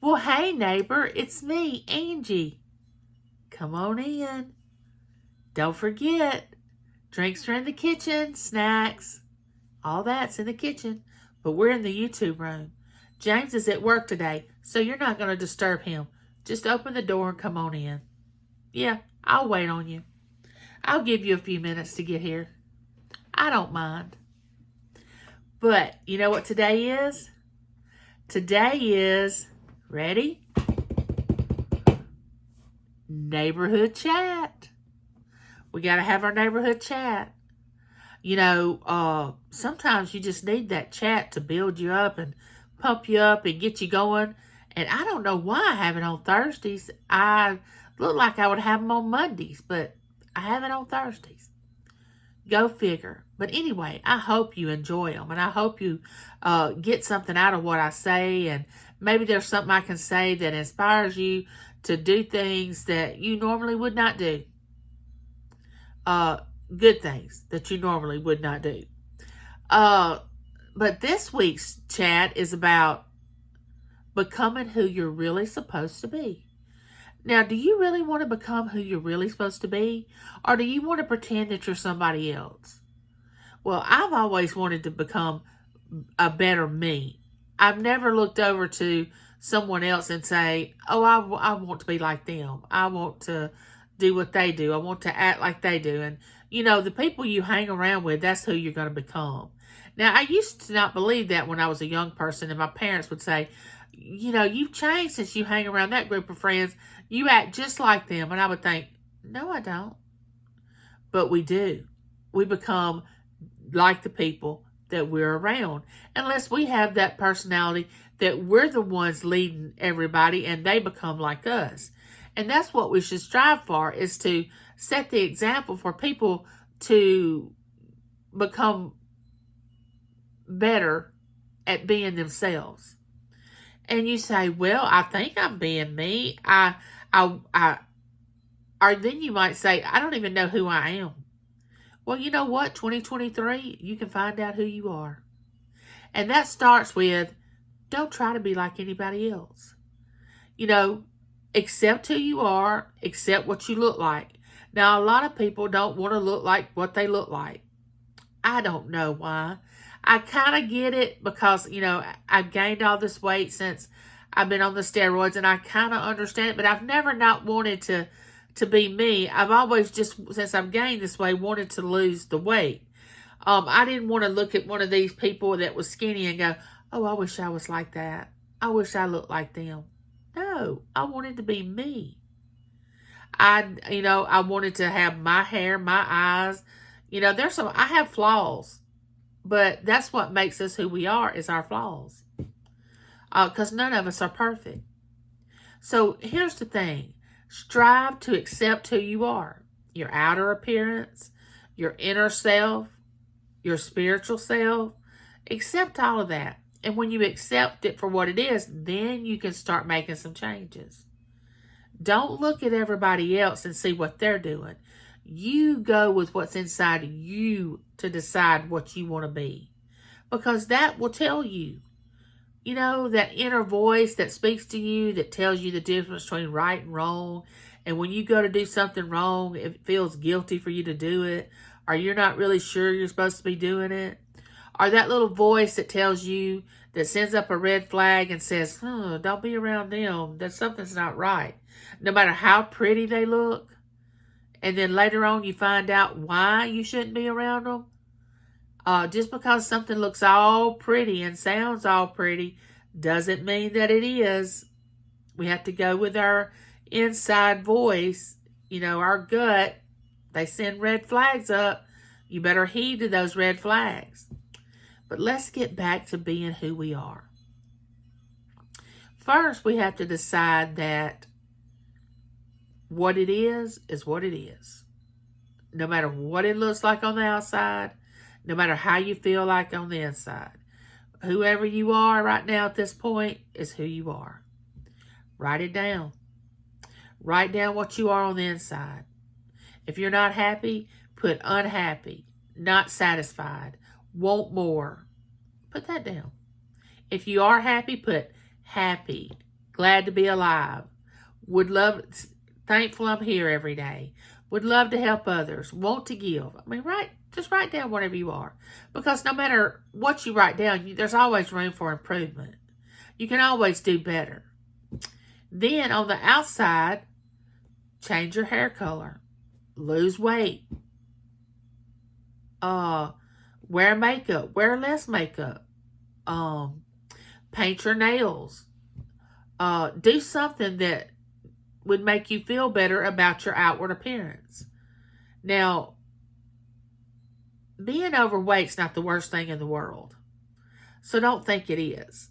Well, hey, neighbor, it's me, Angie. Come on in. Don't forget, drinks are in the kitchen, snacks, all that's in the kitchen. But we're in the YouTube room. James is at work today, so you're not going to disturb him. Just open the door and come on in. Yeah, I'll wait on you. I'll give you a few minutes to get here. I don't mind. But you know what today is? Today is, ready? Neighborhood chat. We got to have our neighborhood chat. You know, sometimes you just need that chat to build you up and pump you up and get you going. And I don't know why I have it on Thursdays. I look like I would have them on Mondays, but I have it on Thursdays. Go figure. But anyway, I hope you enjoy them, and I hope you get something out of what I say, and maybe there's something I can say that inspires you to do things that you normally would not do. Good things that you normally would not do. But this week's chat is about becoming who you're really supposed to be. Now, do you really want to become who you're really supposed to be? Or do you want to pretend that you're somebody else? Well, I've always wanted to become a better me. I've never looked over to someone else and say, oh, I want to be like them. I want to do what they do. I want to act like they do. And, you know, the people you hang around with, that's who you're going to become. Now, I used to not believe that when I was a young person, and my parents would say, you know, you've changed since you hang around that group of friends. You act just like them. And I would think, no, I don't. But we do. We become like the people that we're around. Unless we have that personality that we're the ones leading everybody and they become like us. And that's what we should strive for, is to set the example for people to become better at being themselves. And you say, well, I think I'm being me. Or then you might say, I don't even know who I am. Well, you know what? 2023, you can find out who you are. And that starts with, don't try to be like anybody else. You know, accept who you are, accept what you look like. Now, a lot of people don't want to look like what they look like. I don't know why. I kind of get it because, you know, I've gained all this weight since I've been on the steroids, and I kind of understand it, but I've never not wanted to be me. I've always just, since I've gained this weight, wanted to lose the weight. I didn't want to look at one of these people that was skinny and go, oh, I wish I was like that. I wish I looked like them. No, I wanted to be me. I wanted to have my hair, my eyes. You know, I have flaws. But that's what makes us who we are, is our flaws. Because none of us are perfect. So here's the thing. Strive to accept who you are. Your outer appearance, your inner self, your spiritual self. Accept all of that. And when you accept it for what it is, then you can start making some changes. Don't look at everybody else and see what they're doing. You go with what's inside you to decide what you want to be. Because that will tell you. You know, that inner voice that speaks to you, that tells you the difference between right and wrong. And when you go to do something wrong, it feels guilty for you to do it. Or you're not really sure you're supposed to be doing it. Or that little voice that tells you, that sends up a red flag and says, don't be around them. That something's not right. No matter how pretty they look. And then later on you find out why you shouldn't be around them. Just because something looks all pretty and sounds all pretty doesn't mean that it is. We have to go with our inside voice, you know, our gut. They send red flags up. You better heed to those red flags. But let's get back to being who we are. First, we have to decide that what it is what it is. No matter what it looks like on the outside, no matter how you feel like on the inside. Whoever you are right now at this point is who you are. Write it down. Write down what you are on the inside. If you're not happy, put unhappy, not satisfied, want more. Put that down. If you are happy, put happy, glad to be alive, would love, thankful I'm here every day, would love to help others, want to give. I mean, just write down whatever you are. Because no matter what you write down, there's always room for improvement. You can always do better. Then on the outside, change your hair color, lose weight, wear makeup, wear less makeup, paint your nails, do something that would make you feel better about your outward appearance. Now, being overweight's not the worst thing in the world, so don't think it is.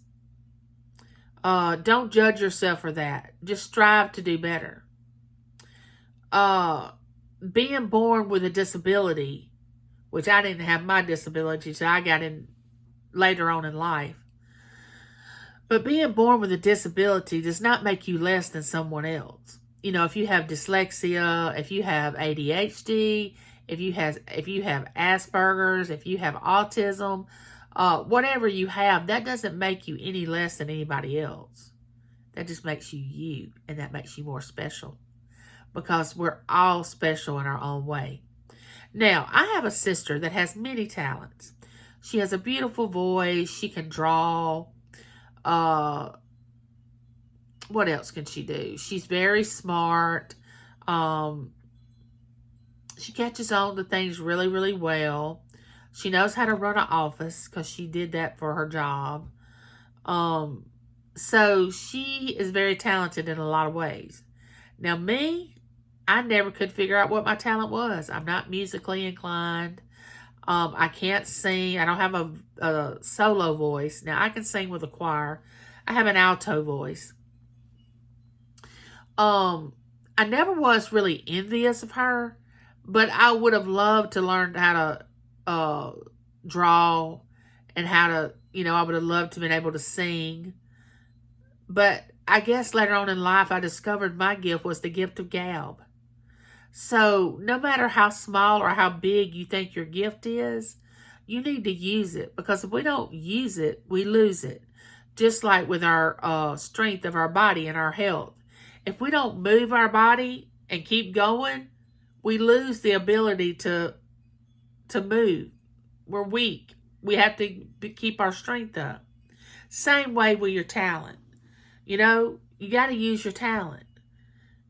Don't judge yourself for that. Just strive to do better. Being born with a disability, which I didn't have my disability, so I got in later on in life. But being born with a disability does not make you less than someone else. You know, if you have dyslexia, if you have ADHD, if you have Asperger's, if you have autism, whatever you have, that doesn't make you any less than anybody else. That just makes you you, and that makes you more special. Because we're all special in our own way. Now, I have a sister that has many talents. She has a beautiful voice. She can draw. What else can she do? She's very smart. She catches on to things really, really well. She knows how to run an office because she did that for her job. So she is very talented in a lot of ways. Now me, I never could figure out what my talent was. I'm not musically inclined. I can't sing. I don't have a solo voice. Now, I can sing with a choir. I have an alto voice. I never was really envious of her, but I would have loved to learn how to draw and how to, I would have loved to have been able to sing. But I guess later on in life, I discovered my gift was the gift of gab. So no matter how small or how big you think your gift is, you need to use it, because if we don't use it, we lose it. Just like with our strength of our body and our health. If we don't move our body and keep going, we lose the ability to move. We're weak. We have to keep our strength up. Same way with your talent. You got to use your talent.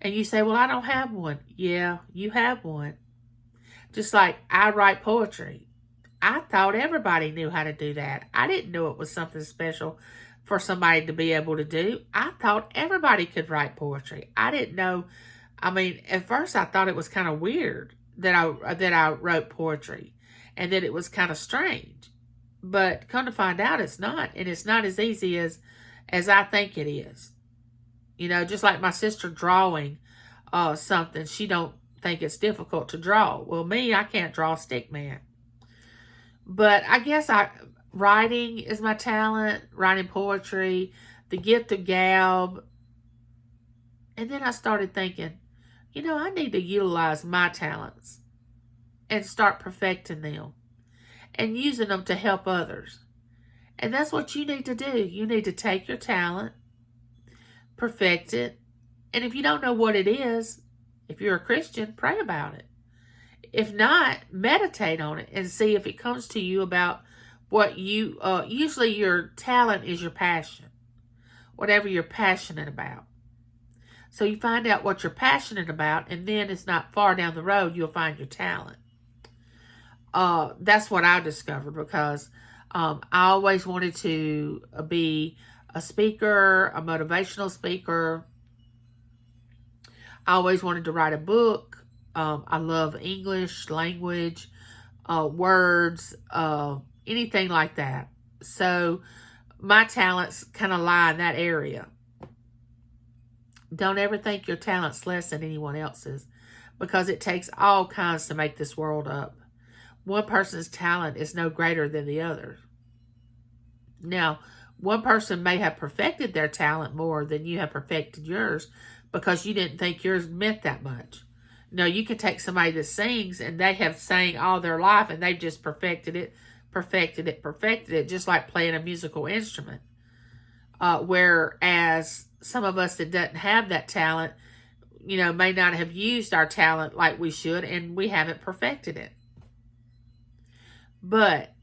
And you say, well, I don't have one. Yeah, you have one. Just like I write poetry. I thought everybody knew how to do that. I didn't know it was something special for somebody to be able to do. I thought everybody could write poetry. I didn't know. At first I thought it was kind of weird that I wrote poetry and that it was kind of strange. But come to find out, it's not. And it's not as easy as I think it is. Just like my sister drawing something, she don't think it's difficult to draw. Well, me, I can't draw a stick man. But I guess writing is my talent, writing poetry, the gift of gab. And then I started thinking, I need to utilize my talents and start perfecting them and using them to help others. And that's what you need to do. You need to take your talent, perfect it. And if you don't know what it is, if you're a Christian, pray about it. If not, meditate on it and see if it comes to you about what you, usually your talent is your passion, whatever you're passionate about. So you find out what you're passionate about, and then it's not far down the road, you'll find your talent. That's what I discovered, because I always wanted to be a speaker, a motivational speaker. I always wanted to write a book. I love English language, words, anything like that. So my talents kind of lie in that area. Don't ever think your talent's less than anyone else's, because it takes all kinds to make this world up. One person's talent is no greater than the other. Now, one person may have perfected their talent more than you have perfected yours because you didn't think yours meant that much. No, you can take somebody that sings and they have sang all their life and they've just perfected it, just like playing a musical instrument. Whereas some of us that doesn't have that talent, may not have used our talent like we should, and we haven't perfected it. But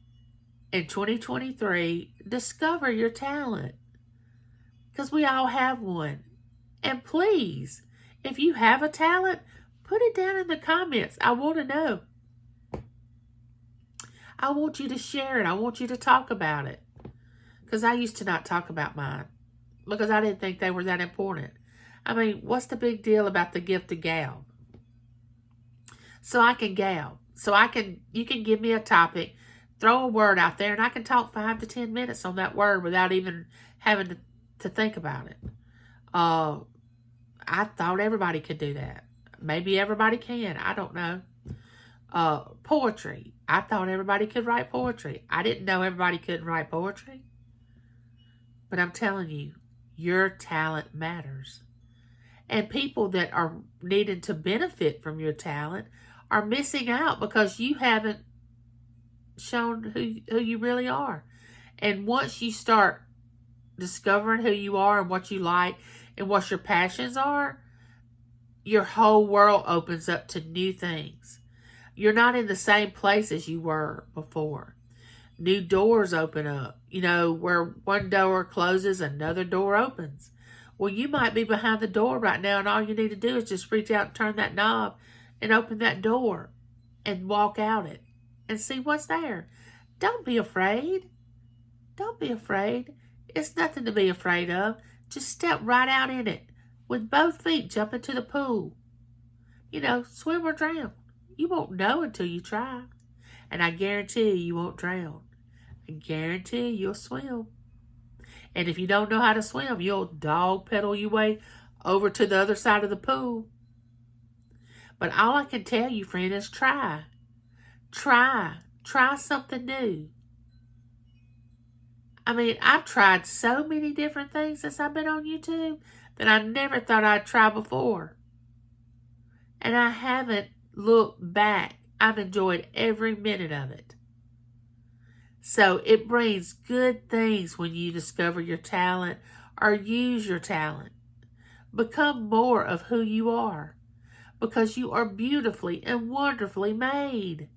in 2023, discover your talent, because we all have one. And please, if you have a talent, put it down in the comments. I want to know. I want you to share it. I want you to talk about it. Because I used to not talk about mine, because I didn't think they were that important. I mean, what's the big deal about the gift of gab? So I can gab. So you can give me a topic, throw a word out there, and I can talk 5 to 10 minutes on that word without even having to think about it. I thought everybody could do that. Maybe everybody can. I don't know. Poetry. I thought everybody could write poetry. I didn't know everybody couldn't write poetry. But I'm telling you, your talent matters. And people that are needing to benefit from your talent are missing out because you haven't shown who you really are. And once you start discovering who you are and what you like and what your passions are, your whole world opens up to new things. You're not in the same place as you were before. New doors open up. Where one door closes, another door opens. Well, you might be behind the door right now, and all you need to do is just reach out and turn that knob and open that door and walk out it and see what's there. Don't be afraid. Don't be afraid. It's nothing to be afraid of. Just step right out in it with both feet. Jump into the pool. Swim or drown. You won't know until you try. And I guarantee you won't drown. I guarantee you'll swim. And if you don't know how to swim, you'll dog pedal your way over to the other side of the pool. But all I can tell you, friend, is try. Try something new. I mean, I've tried so many different things since I've been on YouTube that I never thought I'd try before. And I haven't looked back. I've enjoyed every minute of it. So it brings good things when you discover your talent or use your talent. Become more of who you are, because you are beautifully and wonderfully made.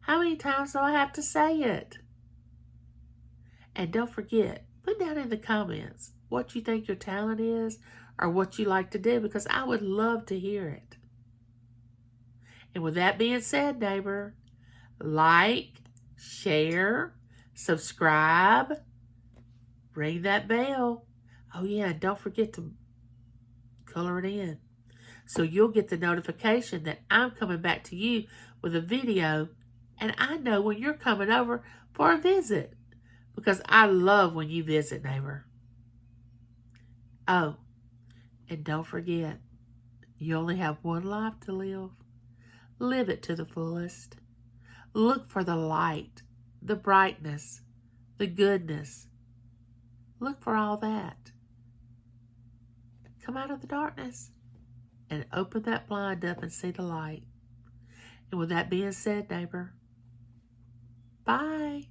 How many times do I have to say it? And don't forget, put down in the comments what you think your talent is or what you like to do, because I would love to hear it. And with that being said, neighbor, like, share, subscribe, ring that bell. Oh yeah, and don't forget to color it in, so you'll get the notification that I'm coming back to you with a video, and I know when you're coming over for a visit, because I love when you visit, neighbor. Oh, and don't forget, you only have one life to live. Live it to the fullest. Look for the light, the brightness, the goodness. Look for all that. Come out of the darkness and open that blind up and see the light. And with that being said, neighbor, bye.